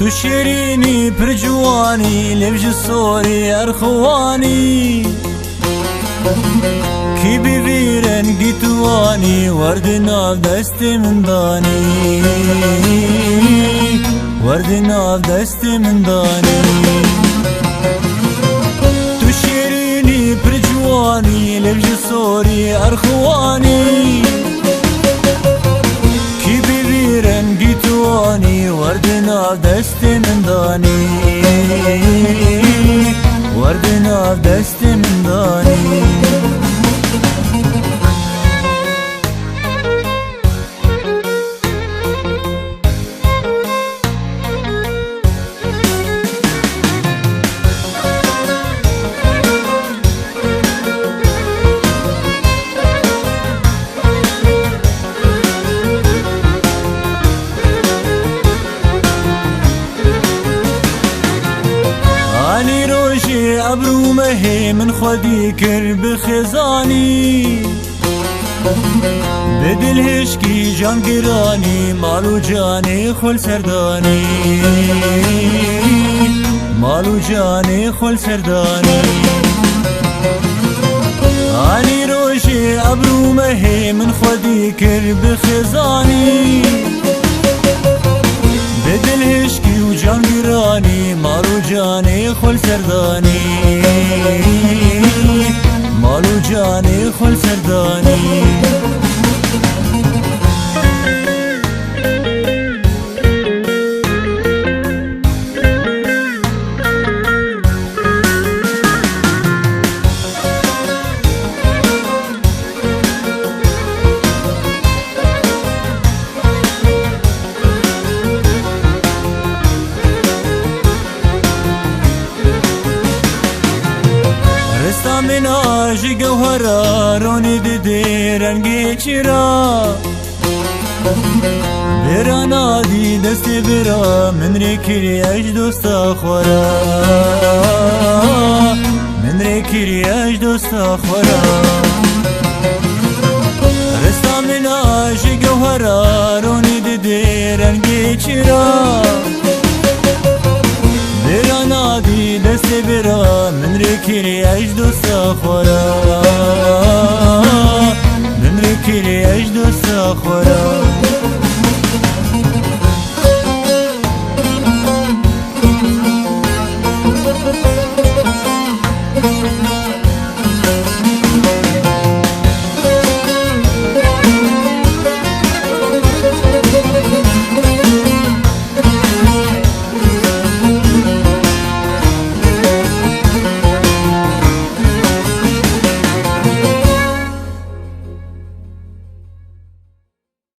تو شیرینی پر جوانی لبج سوری ارخوانی کی بیرن گیتوانی ورد ناف دست من دانی ورد ناف دست من دانی تو شیرینی پر جوانی لبج سوری ارخوانی کی بیرن گیتوانی ورد ناف دست من دانی ورد ناف دست من دانی ابرو مهي من خودي كر بخزاني بدل هشكي جان قراني مالو جاني خل سرداني مالو جاني خل سرداني اني روشي ابرو مهي من خودي كر بخزاني بدل هشكي وجان قراني مالو جاني خل سرداني مالو جاني خل سرداني من آجي جوهرة روني دي رنگي چرا برا نادي دست برا من ريكري اج دوستا خورا من ريكري اج دوستا خورا رستا من آجي جوهرة روني دي رنگي چرا برا نادي دست برا من ركيري اجدو ساخورا من ركيري اجدو ساخورا